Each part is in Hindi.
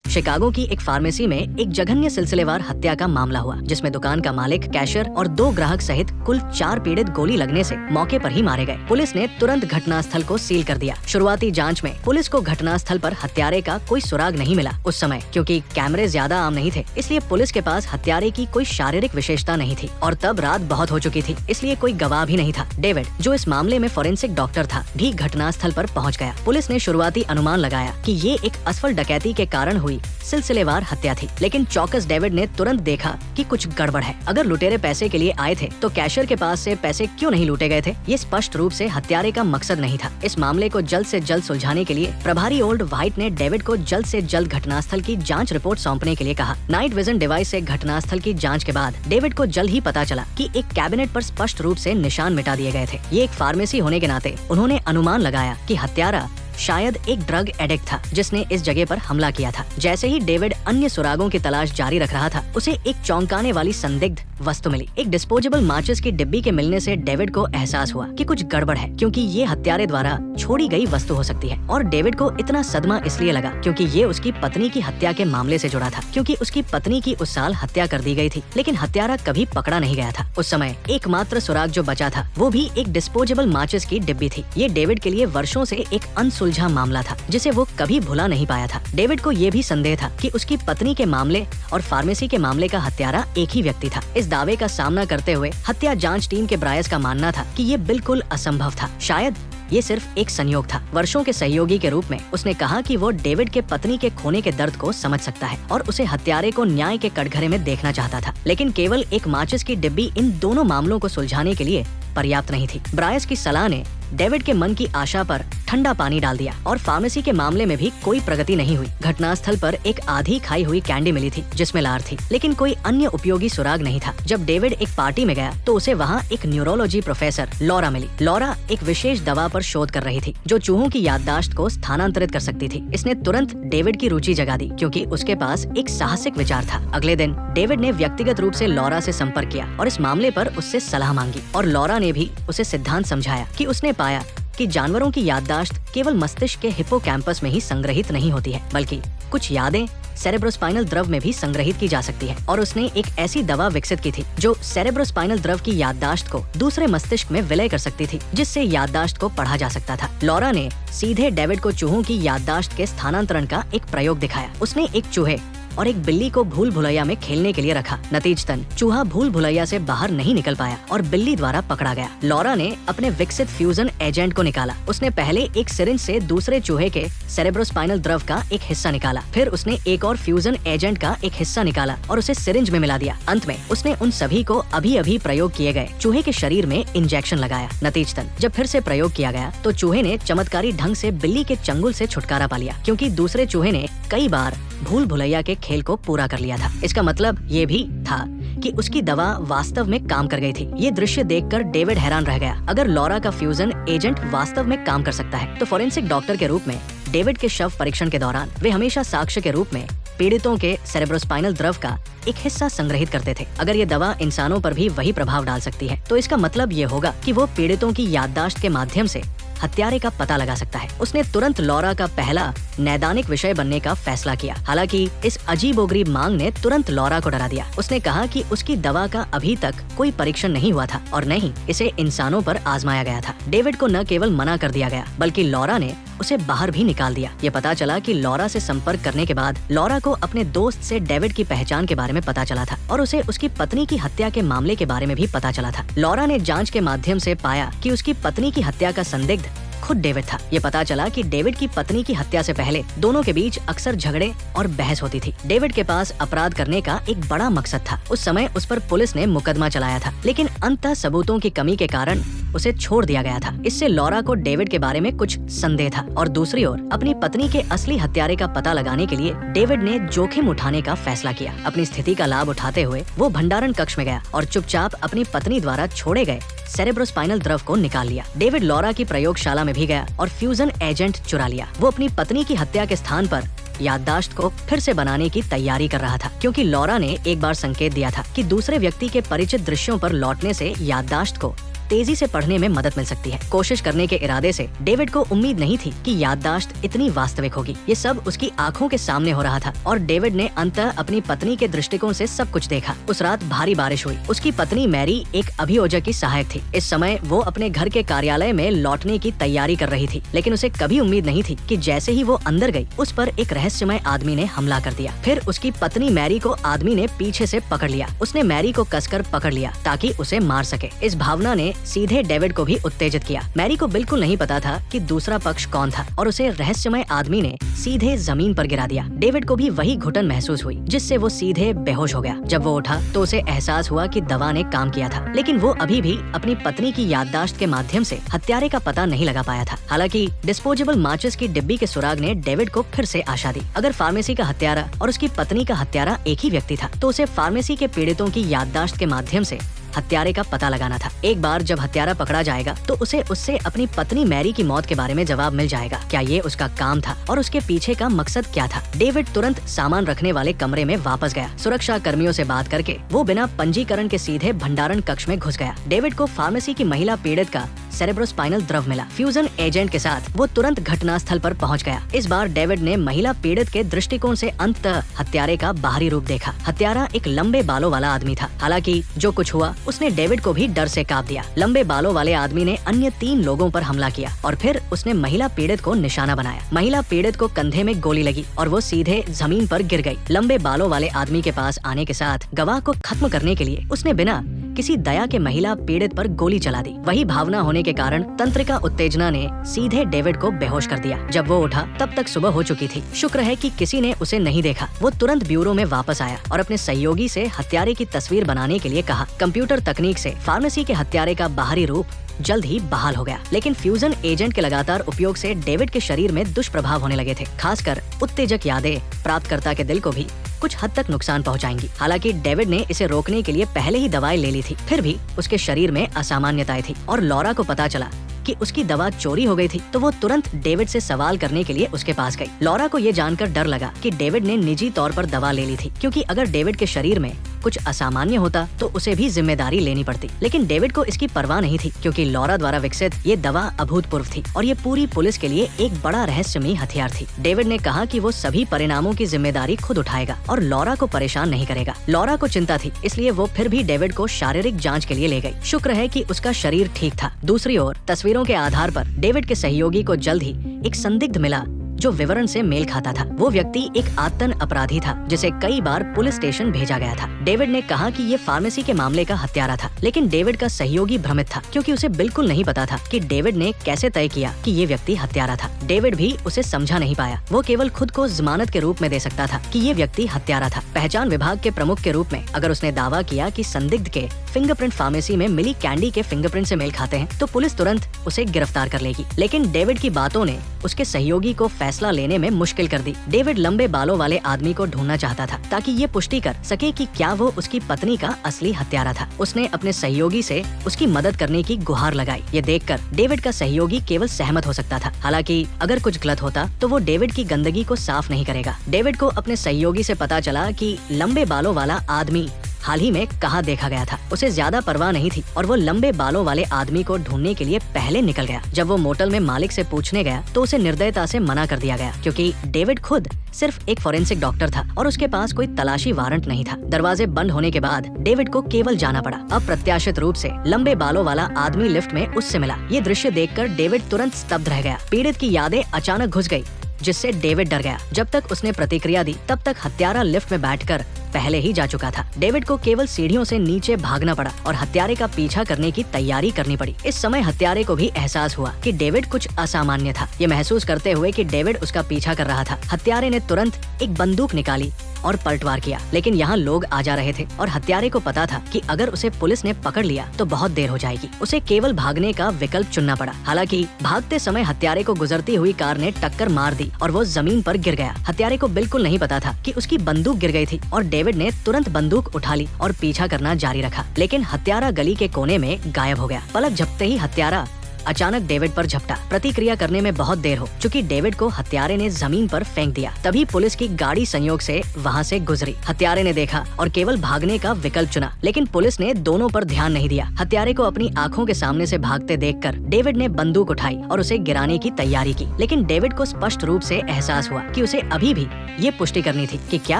शिकागो की एक फार्मेसी में एक जघन्य सिलसिलेवार हत्या का मामला हुआ, जिसमें दुकान का मालिक, कैशियर और 2 ग्राहक सहित कुल 4 पीड़ित गोली लगने से मौके पर ही मारे गए। पुलिस ने तुरंत घटनास्थल को सील कर दिया। शुरुआती जांच में पुलिस को घटनास्थल पर हत्यारे का कोई सुराग नहीं मिला। उस समय क्योंकि कैमरे ज्यादा आम नहीं थे, इसलिए पुलिस के पास हत्यारे की कोई शारीरिक विशेषता नहीं थी और तब रात बहुत हो चुकी थी, इसलिए कोई गवाह भी नहीं था। डेविड, जो इस मामले में फोरेंसिक डॉक्टर था, भी घटनास्थल पर पहुंच गया। पुलिस ने शुरुआती अनुमान लगाया कि ये एक असफल डकैती के कारण हुई सिलसिलेवार हत्या थी, लेकिन चौकस डेविड ने तुरंत देखा कि कुछ गड़बड़ है। अगर लुटेरे पैसे के लिए आए थे तो कैशियर के पास से पैसे क्यों नहीं लूटे गए थे? ये स्पष्ट रूप से हत्यारे का मकसद नहीं था। इस मामले को जल्द से जल्द सुलझाने के लिए प्रभारी ओल्ड व्हाइट ने डेविड को जल्द से जल्द घटनास्थल की जांच रिपोर्ट सौंपने के लिए कहा। नाइट विजन डिवाइस से घटनास्थल की जांच के बाद डेविड को जल्द ही पता चला कि एक कैबिनेट पर स्पष्ट रूप से निशान मिटा दिए गए थे। ये एक फार्मेसी होने के नाते उन्होंने अनुमान लगाया कि हत्यारा शायद एक ड्रग एडिक्ट था जिसने इस जगह पर हमला किया था। जैसे ही डेविड अन्य सुरागों की तलाश जारी रख रहा था, उसे एक चौंकाने वाली संदिग्ध वस्तु मिली। एक डिस्पोजेबल माचिस की डिब्बी के मिलने से डेविड को एहसास हुआ कि कुछ गड़बड़ है, क्योंकि ये हत्यारे द्वारा छोड़ी गई वस्तु हो सकती है। और डेविड को इतना सदमा इसलिए लगा क्योंकि ये उसकी पत्नी की हत्या के मामले से जुड़ा था, क्योंकि उसकी पत्नी की उस साल हत्या कर दी गई थी, लेकिन हत्यारा कभी पकड़ा नहीं गया था। उस समय एकमात्र सुराग जो बचा था वो भी एक डिस्पोजेबल माचिस की डिब्बी थी। ये डेविड के लिए वर्षों से एक अनसुलझा मामला था जिसे वो कभी भुला नहीं पाया था। डेविड को ये भी संदेह था कि उसकी पत्नी के मामले और फार्मेसी के मामले का हत्यारा एक ही व्यक्ति था। इस दावे का सामना करते हुए हत्या जांच टीम के ब्रायस का मानना था कि ये बिल्कुल असंभव था। शायद ये सिर्फ एक संयोग था। वर्षों के सहयोगी के रूप में उसने कहा कि वो डेविड के पत्नी के खोने के दर्द को समझ सकता है और उसे हत्यारे को न्याय के कटघरे में देखना चाहता था, लेकिन केवल एक माचिस की डिब्बी इन दोनों मामलों को सुलझाने के लिए पर्याप्त नहीं थी। ब्रायस की सलाह ने डेविड के मन की आशा पर ठंडा पानी डाल दिया और फार्मेसी के मामले में भी कोई प्रगति नहीं हुई। घटनास्थल पर एक आधी खाई हुई कैंडी मिली थी जिसमें लार थी, लेकिन कोई अन्य उपयोगी सुराग नहीं था। जब डेविड एक पार्टी में गया तो उसे वहाँ एक न्यूरोलॉजी प्रोफेसर लॉरा मिली। लॉरा एक विशेष दवा पर शोध कर रही थी जो चूहों की याददाश्त को स्थानांतरित कर सकती थी। इसने तुरंत डेविड की रुचि जगा दी क्योंकि उसके पास एक साहसिक विचार था। अगले दिन डेविड ने व्यक्तिगत रूप से लॉरा से संपर्क किया और इस मामले पर उससे सलाह मांगी, और लॉरा ने भी उसे सिद्धांत समझाया कि उसने पाया कि जानवरों की याददाश्त केवल मस्तिष्क के हिप्पोकैम्पस में ही संग्रहित नहीं होती है, बल्कि कुछ यादें सेरेब्रोस्पाइनल द्रव में भी संग्रहित की जा सकती है। और उसने एक ऐसी दवा विकसित की थी जो सेरेब्रोस्पाइनल द्रव की याददाश्त को दूसरे मस्तिष्क में विलय कर सकती थी, जिससे याददाश्त को पढ़ा जा सकता था। लॉरा ने सीधे डेविड को चूहों की याददाश्त के स्थानांतरण का एक प्रयोग दिखाया। उसने एक चूहे और एक बिल्ली को भूल भुलैया में खेलने के लिए रखा। नतीजतन चूहा भूल भुलैया से बाहर नहीं निकल पाया और बिल्ली द्वारा पकड़ा गया। लॉरा ने अपने विकसित फ्यूजन एजेंट को निकाला। उसने पहले एक सिरिंज से दूसरे चूहे के सेरेब्रोस्पाइनल द्रव का एक हिस्सा निकाला, फिर उसने एक और फ्यूजन एजेंट का एक हिस्सा निकाला और उसे सिरिंज में मिला दिया। अंत में उसने उन सभी को अभी प्रयोग किए गए चूहे के शरीर में इंजेक्शन लगाया। नतीजतन जब फिर से प्रयोग किया गया तो चूहे ने चमत्कारी ढंग से बिल्ली के चंगुल से छुटकारा पा लिया, क्योंकि दूसरे चूहे ने कई बार भूल भुलैया के खेल को पूरा कर लिया था। इसका मतलब ये भी था कि उसकी दवा वास्तव में काम कर गई थी। ये दृश्य देखकर डेविड हैरान रह गया। अगर लॉरा का फ्यूजन एजेंट वास्तव में काम कर सकता है तो फोरेंसिक डॉक्टर के रूप में डेविड के शव परीक्षण के दौरान वे हमेशा साक्ष्य के रूप में पीड़ितों के सेरेब्रोस्पाइनल द्रव का एक हिस्सा संग्रहित करते थे। अगर ये दवा इंसानों पर भी वही प्रभाव डाल सकती है तो इसका मतलब ये होगा कि वो पीड़ितों की याददाश्त के माध्यम से हत्यारे का पता लगा सकता है। उसने तुरंत लॉरा का पहला नैदानिक विषय बनने का फैसला किया। हालांकि इस अजीबोगरीब मांग ने तुरंत लॉरा को डरा दिया। उसने कहा कि उसकी दवा का अभी तक कोई परीक्षण नहीं हुआ था और न ही इसे इंसानों पर आजमाया गया था। डेविड को न केवल मना कर दिया गया बल्कि लॉरा ने उसे बाहर भी निकाल दिया। ये पता चला कि लॉरा से संपर्क करने के बाद लॉरा को अपने दोस्त से डेविड की पहचान के बारे में पता चला था और उसे उसकी पत्नी की हत्या के मामले के बारे में भी पता चला था। लॉरा ने जांच के माध्यम से पाया कि उसकी पत्नी की हत्या का संदिग्ध खुद डेविड था। ये पता चला कि डेविड की पत्नी की हत्या से पहले दोनों के बीच अक्सर झगड़े और बहस होती थी। डेविड के पास अपराध करने का एक बड़ा मकसद था। उस समय उस पर पुलिस ने मुकदमा चलाया था, लेकिन अंततः सबूतों की कमी के कारण उसे छोड़ दिया गया था। इससे लॉरा को डेविड के बारे में कुछ संदेह था और दूसरी ओर अपनी पत्नी के असली हत्यारे का पता लगाने के लिए डेविड ने जोखिम उठाने का फैसला किया। अपनी स्थिति का लाभ उठाते हुए वो भंडारण कक्ष में गया और चुपचाप अपनी पत्नी द्वारा छोड़े गए सेरेब्रोस्पाइनल द्रव को निकाल लिया। डेविड लॉरा की प्रयोगशाला में भी गया और फ्यूजन एजेंट चुरा लिया। वो अपनी पत्नी की हत्या के स्थान पर याददाश्त को फिर से बनाने की तैयारी कर रहा था, क्योंकि लॉरा ने एक बार संकेत दिया था कि दूसरे व्यक्ति के परिचित दृश्यों पर लौटने से याददाश्त को तेजी से पढ़ने में मदद मिल सकती है। कोशिश करने के इरादे से डेविड को उम्मीद नहीं थी कि याददाश्त इतनी वास्तविक होगी। ये सब उसकी आंखों के सामने हो रहा था और डेविड ने अंततः अपनी पत्नी के दृष्टिकोण से सब कुछ देखा। उस रात भारी बारिश हुई। उसकी पत्नी मैरी एक अभियोजक की सहायक थी। इस समय वो अपने घर के कार्यालय में लौटने की तैयारी कर रही थी, लेकिन उसे कभी उम्मीद नहीं थी कि जैसे ही वो अंदर गई, उस पर एक रहस्यमय आदमी ने हमला कर दिया। फिर उसकी पत्नी मैरी को आदमी ने पीछे से पकड़ लिया। उसने मैरी को कसकर पकड़ लिया ताकि उसे मार सके। इस भावना ने सीधे डेविड को भी उत्तेजित किया। मैरी को बिल्कुल नहीं पता था कि दूसरा पक्ष कौन था और उसे रहस्यमय आदमी ने सीधे जमीन पर गिरा दिया। डेविड को भी वही घुटन महसूस हुई जिससे वो सीधे बेहोश हो गया। जब वो उठा तो उसे एहसास हुआ कि दवा ने काम किया था, लेकिन वो अभी भी अपनी पत्नी की याददाश्त के माध्यम से हत्यारे का पता नहीं लगा पाया था। हालांकि डिस्पोजेबल माचिस की डिब्बी के सुराग ने डेविड को फिर से आशा दी। अगर फार्मेसी का हत्यारा और उसकी पत्नी का हत्यारा एक ही व्यक्ति था, तो उसे फार्मेसी के पीड़ितों की याददाश्त के माध्यम से हत्यारे का पता लगाना था। एक बार जब हत्यारा पकड़ा जाएगा तो उसे उससे अपनी पत्नी मैरी की मौत के बारे में जवाब मिल जाएगा। क्या ये उसका काम था और उसके पीछे का मकसद क्या था? डेविड तुरंत सामान रखने वाले कमरे में वापस गया। सुरक्षा कर्मियों से बात करके वो बिना पंजीकरण के सीधे भंडारण कक्ष में घुस गया। डेविड को फार्मेसी की महिला पीड़ित का सेरेब्रोस्पाइनल द्रव मिला। फ्यूजन एजेंट के साथ वो तुरंत घटनास्थल पर पहुंच गया। इस बार डेविड ने महिला पीड़ित के दृष्टिकोण से अंततः हत्यारे का बाहरी रूप देखा। हत्यारा एक लंबे बालों वाला आदमी था। हालांकि जो कुछ हुआ उसने डेविड को भी डर से कांप दिया। लंबे बालों वाले आदमी ने अन्य 3 लोगों पर हमला किया और फिर उसने महिला पीड़ित को निशाना बनाया। महिला पीड़ित को कंधे में गोली लगी और वो सीधे जमीन पर गिर गई। लंबे बालों वाले आदमी के पास आने के साथ गवाह को खत्म करने के लिए उसने बिना किसी दया के महिला पीड़ित पर गोली चला दी। वही भावना होने के कारण तंत्रिका उत्तेजना ने सीधे डेविड को बेहोश कर दिया। जब वो उठा तब तक सुबह हो चुकी थी। शुक्र है कि किसी ने उसे नहीं देखा। वो तुरंत ब्यूरो में वापस आया और अपने सहयोगी से हत्यारे की तस्वीर बनाने के लिए कहा। कंप्यूटर तकनीक से फार्मेसी के हत्यारे का बाहरी रूप जल्द ही बहाल हो गया, लेकिन फ्यूजन एजेंट के लगातार उपयोग से डेविड के शरीर में दुष्प्रभाव होने लगे थे। खासकर उत्तेजक यादें प्राप्तकर्ता के दिल को भी कुछ हद तक नुकसान पहुंचाएंगी। हालांकि डेविड ने इसे रोकने के लिए पहले ही दवाएं ले ली थी, फिर भी उसके शरीर में असामान्यताएं थी और लॉरा को पता चला कि उसकी दवा चोरी हो गई थी, तो वो तुरंत डेविड से सवाल करने के लिए उसके पास गई। लॉरा को ये जानकर डर लगा कि डेविड ने निजी तौर पर दवा ले ली थी, क्योंकि अगर डेविड के शरीर में कुछ असामान्य होता तो उसे भी जिम्मेदारी लेनी पड़ती। लेकिन डेविड को इसकी परवाह नहीं थी, क्योंकि लॉरा द्वारा विकसित ये दवा अभूतपूर्व थी और ये पूरी पुलिस के लिए एक बड़ा रहस्यमयी हथियार थी। डेविड ने कहा कि वो सभी परिणामों की जिम्मेदारी खुद उठाएगा और लॉरा को परेशान नहीं करेगा। लॉरा को चिंता थी, इसलिए वो फिर भी डेविड को शारीरिक जांच के लिए ले गई। शुक्र है कि उसका शरीर ठीक था। दूसरी ओर तस्वीरों के आधार पर डेविड के सहयोगी को जल्द ही एक संदिग्ध मिला जो विवरण से मेल खाता था। वो व्यक्ति एक आतन अपराधी था जिसे कई बार पुलिस स्टेशन भेजा गया था। डेविड ने कहा कि ये फार्मेसी के मामले का हत्यारा था, लेकिन डेविड का सहयोगी भ्रमित था, क्योंकि उसे बिल्कुल नहीं पता था कि डेविड ने कैसे तय किया कि ये व्यक्ति हत्यारा था। डेविड भी उसे समझा नहीं पाया। वो केवल खुद को जमानत के रूप में दे सकता था कि ये व्यक्ति हत्यारा था। पहचान विभाग के प्रमुख के रूप में अगर उसने दावा किया कि संदिग्ध के फिंगरप्रिंट फार्मेसी में मिली कैंडी के फिंगरप्रिंट से मेल खाते हैं, तो पुलिस तुरंत उसे गिरफ्तार कर लेगी। लेकिन डेविड की बातों ने उसके सहयोगी को फैसला लेने में मुश्किल कर दी। डेविड लंबे बालों वाले आदमी को ढूंढना चाहता था ताकि ये पुष्टि कर सके कि क्या वो उसकी पत्नी का असली हत्यारा था। उसने अपने सहयोगी से उसकी मदद करने की गुहार लगाई। ये देखकर डेविड का सहयोगी केवल सहमत हो सकता था। हालांकि अगर कुछ गलत होता तो वो डेविड की गंदगी को साफ नहीं करेगा। डेविड को अपने सहयोगी से पता चला कि लंबे बालों वाला आदमी हाल ही में कहाँ देखा गया था। उसे ज्यादा परवाह नहीं थी और वो लंबे बालों वाले आदमी को ढूंढने के लिए पहले निकल गया। जब वो मोटल में मालिक से पूछने गया तो उसे निर्दयता से मना कर दिया गया, क्योंकि डेविड खुद सिर्फ एक फोरेंसिक डॉक्टर था और उसके पास कोई तलाशी वारंट नहीं था। दरवाजे बंद होने के बाद डेविड को केवल जाना पड़ा। अप्रत्याशित रूप से लंबे बालों वाला आदमी लिफ्ट में उससे मिला। ये दृश्य देखकर डेविड तुरंत स्तब्ध रह गया। पीड़ित की यादें अचानक घुस गई, जिससे डेविड डर गया। जब तक उसने प्रतिक्रिया दी तब तक हत्यारा लिफ्ट में बैठकर पहले ही जा चुका था। डेविड को केवल सीढ़ियों से नीचे भागना पड़ा और हत्यारे का पीछा करने की तैयारी करनी पड़ी। इस समय हत्यारे को भी एहसास हुआ कि डेविड कुछ असामान्य था। ये महसूस करते हुए कि डेविड उसका पीछा कर रहा था, हत्यारे ने तुरंत एक बंदूक निकाली और पलटवार किया। लेकिन यहाँ लोग आ जा रहे थे और हत्यारे को पता था कि अगर उसे पुलिस ने पकड़ लिया तो बहुत देर हो जाएगी। उसे केवल भागने का विकल्प चुनना पड़ा। हालांकि भागते समय हत्यारे को गुजरती हुई कार ने टक्कर मार दी और वो जमीन पर गिर गया। हत्यारे को बिल्कुल नहीं पता था कि उसकी बंदूक गिर गई थी और डेविड ने तुरंत बंदूक उठा ली और पीछा करना जारी रखा। लेकिन हत्यारा गली के कोने में गायब हो गया। पलक झपकते ही हत्यारा अचानक डेविड पर झपटा। प्रतिक्रिया करने में बहुत देर हो चुकी डेविड को हत्यारे ने जमीन पर फेंक दिया। तभी पुलिस की गाड़ी संयोग से वहाँ से गुजरी। हत्यारे ने देखा और केवल भागने का विकल्प चुना, लेकिन पुलिस ने दोनों पर ध्यान नहीं दिया। हत्यारे को अपनी आंखों के सामने से भागते देखकर डेविड ने बंदूक उठाई और उसे गिराने की तैयारी की, लेकिन डेविड को स्पष्ट रूप से एहसास हुआ कि उसे अभी भी ये पुष्टि करनी थी कि क्या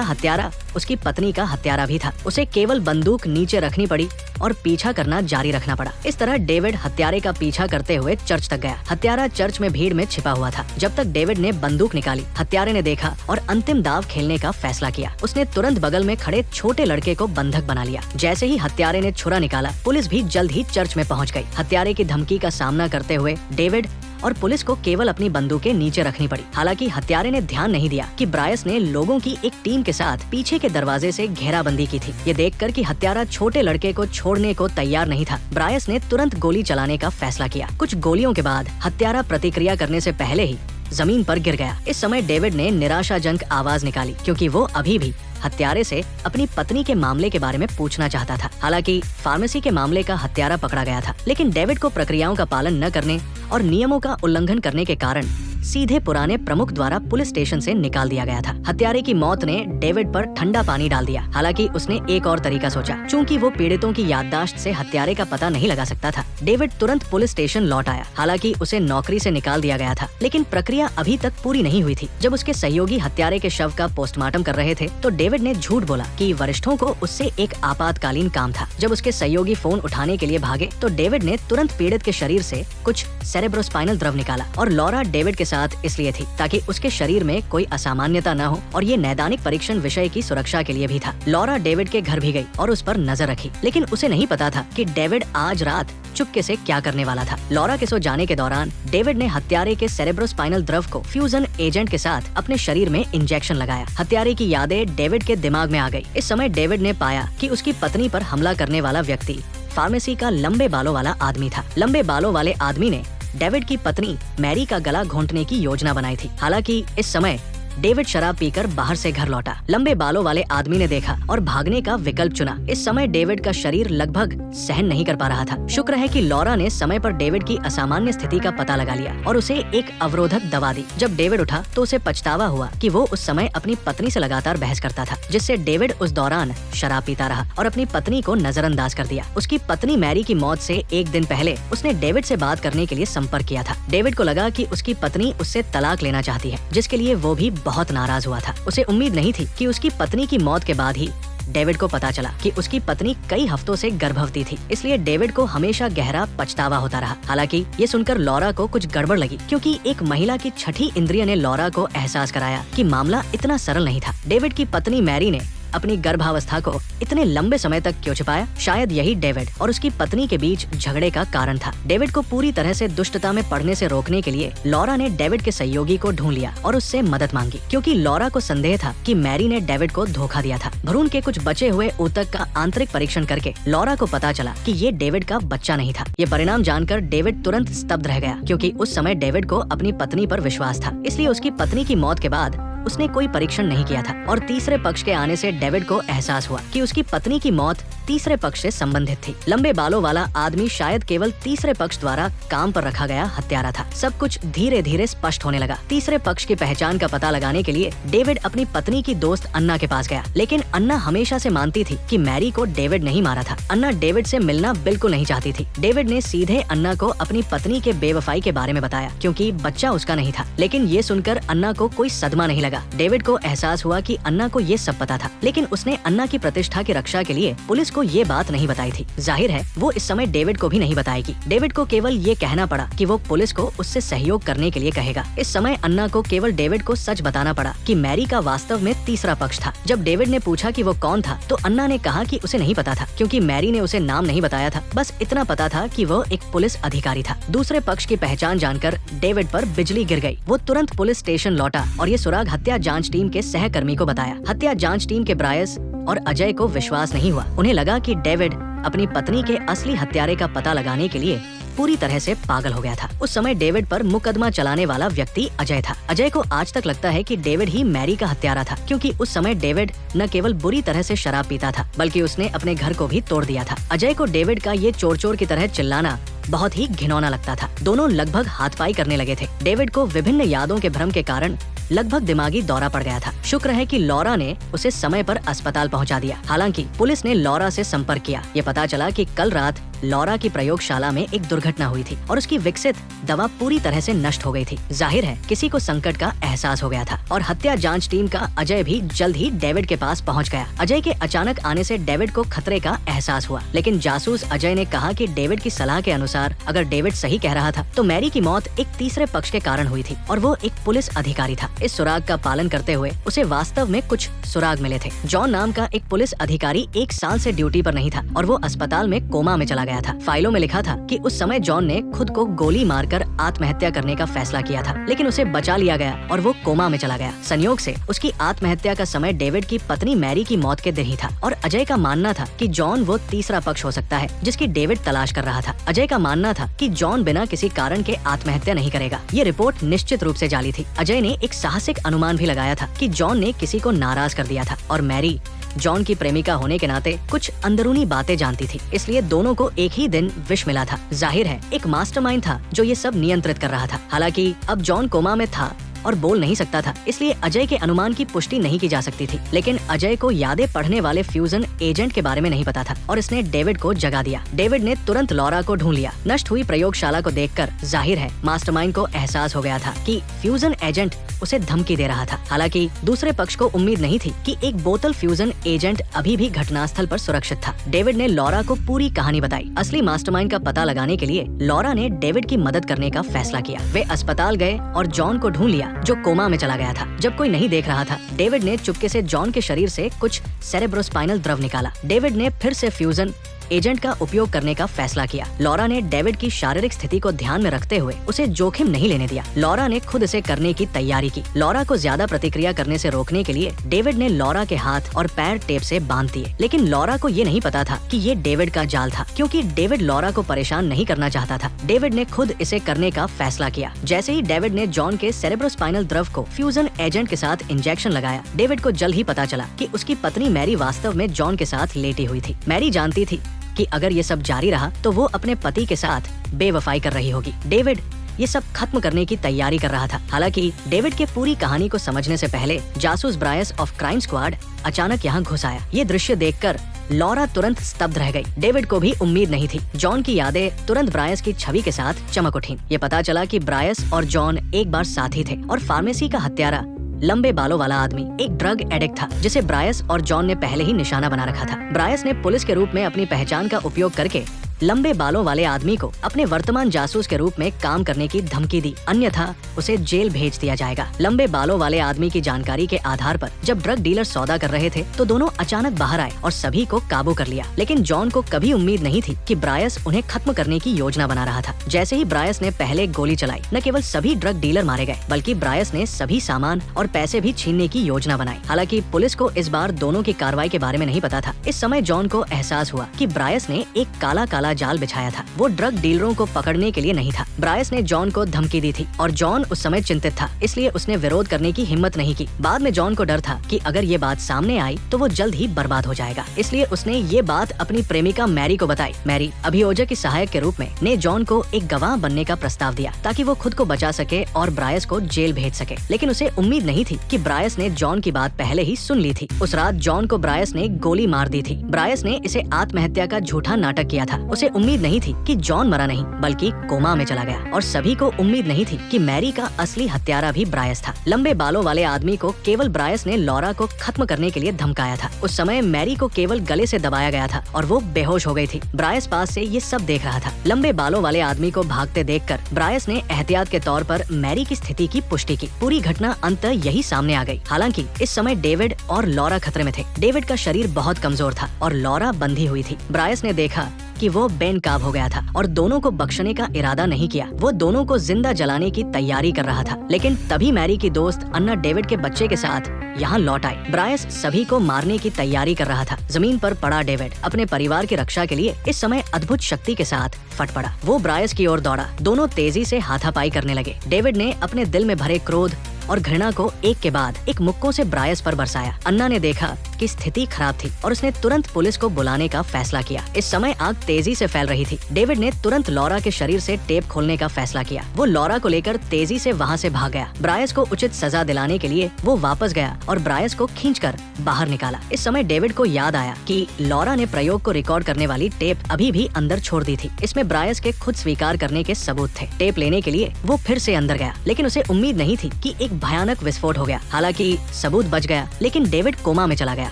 हत्यारा उसकी पत्नी का हत्यारा भी था। उसे केवल बंदूक नीचे रखनी पड़ी और पीछा करना जारी रखना पड़ा। इस तरह डेविड हत्यारे का पीछा करते हुए चर्च तक गया। हत्यारा चर्च में भीड़ में छिपा हुआ था। जब तक डेविड ने बंदूक निकाली, हत्यारे ने देखा और अंतिम दाव खेलने का फैसला किया। उसने तुरंत बगल में खड़े छोटे लड़के को बंधक बना लिया। जैसे ही हत्यारे ने छुरा निकाला, पुलिस भी जल्द ही चर्च में पहुंच गई। हत्यारे की धमकी का सामना करते हुए डेविड और पुलिस को केवल अपनी बंदूकें नीचे रखनी पड़ी। हालांकि हत्यारे ने ध्यान नहीं दिया कि ब्रायस ने लोगों की एक टीम के साथ पीछे के दरवाजे से घेराबंदी की थी। ये देखकर कि हत्यारा छोटे लड़के को छोड़ने को तैयार नहीं था, ब्रायस ने तुरंत गोली चलाने का फैसला किया। कुछ गोलियों के बाद हत्यारा प्रतिक्रिया करने से पहले ही जमीन पर गिर गया। इस समय डेविड ने निराशाजनक आवाज निकाली, क्योंकि वो अभी भी हत्यारे से अपनी पत्नी के मामले के बारे में पूछना चाहता था। हालांकि फार्मेसी के मामले का हत्यारा पकड़ा गया था, लेकिन डेविड को प्रक्रियाओं का पालन न करने और नियमों का उल्लंघन करने के कारण सीधे पुराने प्रमुख द्वारा पुलिस स्टेशन से निकाल दिया गया था। हत्यारे की मौत ने डेविड पर ठंडा पानी डाल दिया। हालांकि उसने एक और तरीका सोचा। चूंकि वो पीड़ितों की याददाश्त से हत्यारे का पता नहीं लगा सकता था, डेविड तुरंत पुलिस स्टेशन लौट आया। हालांकि उसे नौकरी से निकाल दिया गया था, लेकिन प्रक्रिया अभी तक पूरी नहीं हुई थी। जब उसके सहयोगी हत्यारे के शव का पोस्टमार्टम कर रहे थे, तो डेविड ने झूठ बोला कि वरिष्ठों को उससे एक आपातकालीन काम था। जब उसके सहयोगी फोन उठाने के लिए भागे, तो डेविड ने तुरंत पीड़ित के शरीर से कुछ सेरेब्रोस्पाइनल द्रव निकाला और लॉरा डेविड के साथ इसलिए थी ताकि उसके शरीर में कोई असामान्यता न हो, और ये नैदानिक परीक्षण विषय की सुरक्षा के लिए भी था। लॉरा डेविड के घर भी गई और उस पर नजर रखी, लेकिन उसे नहीं पता था कि डेविड आज रात चुपके से क्या करने वाला था। लॉरा के सो जाने के दौरान डेविड ने हत्यारे के सेरेब्रोस्पाइनल द्रव को फ्यूजन एजेंट के साथ अपने शरीर में इंजेक्शन लगाया। हत्यारे की यादें डेविड के दिमाग में आ गई। इस समय डेविड ने पाया कि उसकी पत्नी पर हमला करने वाला व्यक्ति फार्मेसी का लंबे बालों वाला आदमी था। लंबे बालों वाले आदमी ने डेविड की पत्नी मैरी का गला घोंटने की योजना बनाई थी। हालांकि इस समय डेविड शराब पीकर बाहर से घर लौटा। लंबे बालों वाले आदमी ने देखा और भागने का विकल्प चुना। इस समय डेविड का शरीर लगभग सहन नहीं कर पा रहा था। शुक्र है कि लॉरा ने समय पर डेविड की असामान्य स्थिति का पता लगा लिया और उसे एक अवरोधक दवा दी। जब डेविड उठा तो उसे पछतावा हुआ कि वो उस समय अपनी पत्नी से लगातार बहस करता था, जिससे डेविड उस दौरान शराब पीता रहा और अपनी पत्नी को नजरअंदाज कर दिया। उसकी पत्नी मैरी की मौत से एक दिन पहले उसने डेविड से बात करने के लिए संपर्क किया था। डेविड को लगा कि उसकी पत्नी उससे तलाक लेना चाहती है, जिसके लिए वो भी बहुत नाराज हुआ था। उसे उम्मीद नहीं थी कि उसकी पत्नी की मौत के बाद ही डेविड को पता चला कि उसकी पत्नी कई हफ्तों से गर्भवती थी। इसलिए डेविड को हमेशा गहरा पछतावा होता रहा। हालांकि ये सुनकर लॉरा को कुछ गड़बड़ लगी, क्योंकि एक महिला की छठी इंद्रिय ने लॉरा को एहसास कराया कि मामला इतना सरल नहीं था। डेविड की पत्नी मैरी ने अपनी गर्भावस्था को इतने लंबे समय तक क्यों छिपाया? शायद यही डेविड और उसकी पत्नी के बीच झगड़े का कारण था। डेविड को पूरी तरह से दुष्टता में पड़ने से रोकने के लिए लॉरा ने डेविड के सहयोगी को ढूंढ लिया और उससे मदद मांगी, क्योंकि लॉरा को संदेह था कि मैरी ने डेविड को धोखा दिया था। भ्रूण के कुछ बचे हुए ऊतक का आंतरिक परीक्षण करके लॉरा को पता चला कि ये डेविड का बच्चा नहीं था। ये परिणाम जानकर डेविड तुरंत स्तब्ध रह गया, क्योंकि उस समय डेविड को अपनी पत्नी पर विश्वास था। इसलिए उसकी पत्नी की मौत के बाद उसने कोई परीक्षण नहीं किया था और तीसरे पक्ष के आने से डेविड को एहसास हुआ कि उसकी पत्नी की मौत तीसरे पक्ष से संबंधित थी। लंबे बालों वाला आदमी शायद केवल तीसरे पक्ष द्वारा काम पर रखा गया हत्यारा था। सब कुछ धीरे धीरे स्पष्ट होने लगा। तीसरे पक्ष की पहचान का पता लगाने के लिए डेविड अपनी पत्नी की दोस्त अन्ना के पास गया, लेकिन अन्ना हमेशा से मानती थी कि मैरी को डेविड नहीं मारा था। अन्ना डेविड से मिलना बिल्कुल नहीं चाहती थी। डेविड ने सीधे अन्ना को अपनी पत्नी के बेवफाई के बारे में बताया, क्योंकि बच्चा उसका नहीं था। लेकिन ये सुनकर अन्ना को कोई सदमा नहीं लगा। डेविड को एहसास हुआ कि अन्ना को ये सब पता था, लेकिन उसने अन्ना की प्रतिष्ठा की रक्षा के लिए पुलिस को ये बात नहीं बताई थी। जाहिर है वो इस समय डेविड को भी नहीं बताएगी। डेविड को केवल ये कहना पड़ा कि वो पुलिस को उससे सहयोग करने के लिए कहेगा। इस समय अन्ना को केवल डेविड को सच बताना पड़ा कि मैरी का वास्तव में तीसरा पक्ष था। जब डेविड ने पूछा कि वो कौन था, तो अन्ना ने कहा कि उसे नहीं पता था, क्योंकि मैरी ने उसे नाम नहीं बताया था। बस इतना पता था कि वो एक पुलिस अधिकारी था। दूसरे पक्ष की पहचान जानकर डेविड पर बिजली गिर गई। वो तुरंत पुलिस स्टेशन लौटा और ये सुराग हत्या जांच टीम के सहकर्मी को बताया। हत्या जांच टीम के ब्रायस और अजय को विश्वास नहीं हुआ। उन्हें लगा कि डेविड अपनी पत्नी के असली हत्यारे का पता लगाने के लिए पूरी तरह से पागल हो गया था। उस समय डेविड पर मुकदमा चलाने वाला व्यक्ति अजय था। अजय को आज तक लगता है कि डेविड ही मैरी का हत्यारा था, क्योंकि उस समय डेविड न केवल बुरी तरह से शराब पीता था, बल्कि उसने अपने घर को भी तोड़ दिया था। अजय को डेविड का ये चोर चोर की तरह चिल्लाना बहुत ही घिनौना लगता था। दोनों लगभग हाथापाई करने लगे थे। डेविड को विभिन्न यादों के भ्रम के कारण लगभग दिमागी दौरा पड़ गया था। शुक्र है कि लॉरा ने उसे समय पर अस्पताल पहुंचा दिया। हालांकि पुलिस ने लॉरा से संपर्क किया। ये पता चला कि कल रात लॉरा की प्रयोगशाला में एक दुर्घटना हुई थी और उसकी विकसित दवा पूरी तरह से नष्ट हो गई थी। जाहिर है किसी को संकट का एहसास हो गया था और हत्या जांच टीम का अजय भी जल्द ही डेविड के पास पहुंच गया। अजय के अचानक आने से डेविड को खतरे का एहसास हुआ, लेकिन जासूस अजय ने कहा कि डेविड की सलाह के अनुसार अगर डेविड सही कह रहा था तो मैरी की मौत एक तीसरे पक्ष के कारण हुई थी और वो एक पुलिस अधिकारी था। इस सुराग का पालन करते हुए उसे वास्तव में कुछ सुराग मिले थे। जॉन नाम का एक पुलिस अधिकारी 1 साल से ड्यूटी पर नहीं था और वो अस्पताल में कोमा में चला गया था। फाइलों में लिखा था कि उस समय जॉन ने खुद को गोली मारकर आत्महत्या करने का फैसला किया था, लेकिन उसे बचा लिया गया और वो कोमा में चला गया। संयोग से उसकी आत्महत्या का समय डेविड की पत्नी मैरी की मौत के दिन ही था और अजय का मानना था कि जॉन वो तीसरा पक्ष हो सकता है जिसकी डेविड तलाश कर रहा था। अजय का मानना था कि जॉन बिना किसी कारण के आत्महत्या नहीं करेगा। ये रिपोर्ट निश्चित रूप से जाली थी। अजय ने एक साहसिक अनुमान भी लगाया था कि जॉन ने किसी को नाराज कर दिया था और मैरी जॉन की प्रेमिका होने के नाते कुछ अंदरूनी बातें जानती थी, इसलिए दोनों को एक ही दिन विष मिला था। जाहिर है एक मास्टरमाइंड था जो ये सब नियंत्रित कर रहा था। हालांकि अब जॉन कोमा में था और बोल नहीं सकता था, इसलिए अजय के अनुमान की पुष्टि नहीं की जा सकती थी। लेकिन अजय को यादें पढ़ने वाले फ्यूजन एजेंट के बारे में नहीं पता था और इसने डेविड को जगा दिया। डेविड ने तुरंत लॉरा को ढूंढ लिया। नष्ट हुई प्रयोगशाला को देखकर जाहिर है मास्टरमाइंड को एहसास हो गया था कि फ्यूजन एजेंट उसे धमकी दे रहा था। हालांकि दूसरे पक्ष को उम्मीद नहीं थी कि एक बोतल फ्यूजन एजेंट अभी भी घटनास्थल पर सुरक्षित था। डेविड ने लॉरा को पूरी कहानी बताई। असली मास्टरमाइंड का पता लगाने के लिए लॉरा ने डेविड की मदद करने का फैसला किया। वे अस्पताल गए और जॉन को ढूंढ लिया जो कोमा में चला गया था। जब कोई नहीं देख रहा था, डेविड ने चुपके से जॉन के शरीर से कुछ सेरेब्रोस्पाइनल द्रव निकाला। डेविड ने फिर से फ्यूजन एजेंट का उपयोग करने का फैसला किया। लॉरा ने डेविड की शारीरिक स्थिति को ध्यान में रखते हुए उसे जोखिम नहीं लेने दिया। लॉरा ने खुद इसे करने की तैयारी की। लॉरा को ज्यादा प्रतिक्रिया करने से रोकने के लिए डेविड ने लॉरा के हाथ और पैर टेप से बांध दिए, लेकिन लॉरा को ये नहीं पता था कि ये डेविड का जाल था, क्योंकि डेविड लॉरा को परेशान नहीं करना चाहता था। डेविड ने खुद इसे करने का फैसला किया। जैसे ही डेविड ने जॉन के सेरेब्रोस्पाइनल द्रव को फ्यूजन एजेंट के साथ इंजेक्शन लगाया, डेविड को जल्द ही पता चला कि उसकी पत्नी मैरी वास्तव में जॉन के साथ लेटी हुई थी। मैरी जानती थी कि अगर ये सब जारी रहा तो वो अपने पति के साथ बेवफाई कर रही होगी। डेविड ये सब खत्म करने की तैयारी कर रहा था। हालांकि डेविड के पूरी कहानी को समझने से पहले जासूस ब्रायस ऑफ क्राइम स्क्वाड अचानक यहाँ घुस आया। ये दृश्य देखकर लॉरा तुरंत स्तब्ध रह गई। डेविड को भी उम्मीद नहीं थी। जॉन की यादें तुरंत ब्रायस की छवि के साथ चमक उठी। ये पता चला कि ब्रायस और जॉन एक बार साथी थे और फार्मेसी का हत्यारा लंबे बालों वाला आदमी एक ड्रग एडिक्ट था जिसे ब्रायस और जॉन ने पहले ही निशाना बना रखा था। ब्रायस ने पुलिस के रूप में अपनी पहचान का उपयोग करके लंबे बालों वाले आदमी को अपने वर्तमान जासूस के रूप में काम करने की धमकी दी, अन्यथा उसे जेल भेज दिया जाएगा। लंबे बालों वाले आदमी की जानकारी के आधार पर जब ड्रग डीलर सौदा कर रहे थे तो दोनों अचानक बाहर आए और सभी को काबू कर लिया। लेकिन जॉन को कभी उम्मीद नहीं थी कि ब्रायस उन्हें खत्म करने की योजना बना रहा था। जैसे ही ब्रायस ने पहले गोली चलाई, न केवल सभी ड्रग डीलर मारे गए बल्कि ब्रायस ने सभी सामान और पैसे भी छीनने की योजना बनाई। हालांकि पुलिस को इस बार दोनों की कार्रवाई के बारे में नहीं पता था। इस समय जॉन को एहसास हुआ कि ब्रायस ने एक काला काला जाल बिछाया था। वो ड्रग डीलरों को पकड़ने के लिए नहीं था। ब्रायस ने जॉन को धमकी दी थी और जॉन उस समय चिंतित था, इसलिए उसने विरोध करने की हिम्मत नहीं की। बाद में जॉन को डर था कि अगर ये बात सामने आई तो वो जल्द ही बर्बाद हो जाएगा, इसलिए उसने ये बात अपनी प्रेमिका मैरी को बताई। मैरी अभियोजक की सहायक के रूप में ने जॉन को एक गवाह बनने का प्रस्ताव दिया ताकि वो खुद को बचा सके और ब्रायस को जेल भेज सके। लेकिन उसे उम्मीद नहीं थी कि ब्रायस ने जॉन की बात पहले ही सुन ली थी। उस रात जॉन को ब्रायस ने गोली मार दी थी। ब्रायस ने इसे आत्महत्या का झूठा नाटक किया था। उसे उम्मीद नहीं थी कि जॉन मरा नहीं बल्कि कोमा में चला गया और सभी को उम्मीद नहीं थी कि मैरी का असली हत्यारा भी ब्रायस था। लंबे बालों वाले आदमी को केवल ब्रायस ने लॉरा को खत्म करने के लिए धमकाया था। उस समय मैरी को केवल गले से दबाया गया था और वो बेहोश हो गई थी। ब्रायस पास से ये सब देख रहा था। लंबे बालों वाले आदमी को भागते देखकर ब्रायस ने एहतियात के तौर पर मैरी की स्थिति की पुष्टि की। पूरी घटना अंततः यही सामने आ गई। हालांकि इस समय डेविड और लॉरा खतरे में थे। डेविड का शरीर बहुत कमजोर था और लॉरा बंधी हुई थी। ब्रायस ने देखा कि वो बेनकाब हो गया था और दोनों को बख्शने का इरादा नहीं किया। वो दोनों को जिंदा जलाने की तैयारी कर रहा था। लेकिन तभी मैरी की दोस्त अन्ना डेविड के बच्चे के साथ यहाँ लौट आई। ब्रायस सभी को मारने की तैयारी कर रहा था। जमीन पर पड़ा डेविड अपने परिवार की रक्षा के लिए इस समय अद्भुत शक्ति के साथ फट पड़ा। वो ब्रायस की ओर दौड़ा। दोनों तेजी से हाथापाई करने लगे। डेविड ने अपने दिल में भरे क्रोध और घृणा को एक के बाद एक मुक्कों से ब्रायस पर बरसाया। अन्ना ने देखा कि स्थिति खराब थी और उसने तुरंत पुलिस को बुलाने का फैसला किया। इस समय आग तेजी से फैल रही थी। डेविड ने तुरंत लॉरा के शरीर से टेप खोलने का फैसला किया। वो लॉरा को लेकर तेजी से वहाँ से भाग गया। ब्रायस को उचित सजा दिलाने के लिए वो वापस गया और ब्रायस को खींचकर बाहर निकाला। इस समय डेविड को याद आया कि लॉरा ने प्रयोग को रिकॉर्ड करने वाली टेप अभी भी अंदर छोड़ दी थी। इसमें ब्रायस के खुद स्वीकार करने के सबूत थे। टेप लेने के लिए वो फिर से अंदर गया, लेकिन उसे उम्मीद नहीं थी कि एक भयानक विस्फोट हो गया। हालांकि सबूत बच गया, लेकिन डेविड कोमा में चला गया।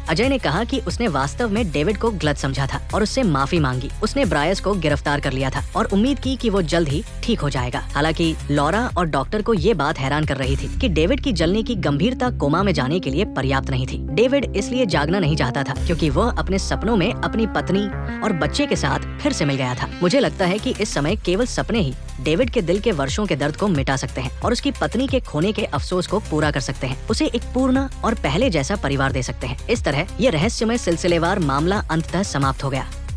अजय ने कहा कि उसने वास्तव में डेविड को गलत समझा था और उससे माफी मांगी। उसने ब्रायस को गिरफ्तार कर लिया था और उम्मीद की कि वो जल्द ही ठीक हो जाएगा। हालांकि लॉरा और डॉक्टर को ये बात हैरान कर रही थी कि डेविड की जलने की गंभीरता कोमा में जाने के लिए पर्याप्त नहीं थी। डेविड इसलिए जागना नहीं चाहता था क्योंकि वह अपने सपनों में अपनी पत्नी और बच्चे के साथ फिर से मिल गया था। मुझे लगता है कि इस समय केवल सपने ही डेविड के दिल के वर्षों के दर्द को मिटा सकते हैं और उसकी पत्नी के खोने के अफसोस को पूरा कर सकते हैं। उसे एक पूर्ण और पहले जैसा परिवार दे सकते हैं। इस तरह यह रहस्यमय सिलसिलेवार मामला अंततः समाप्त हो गया।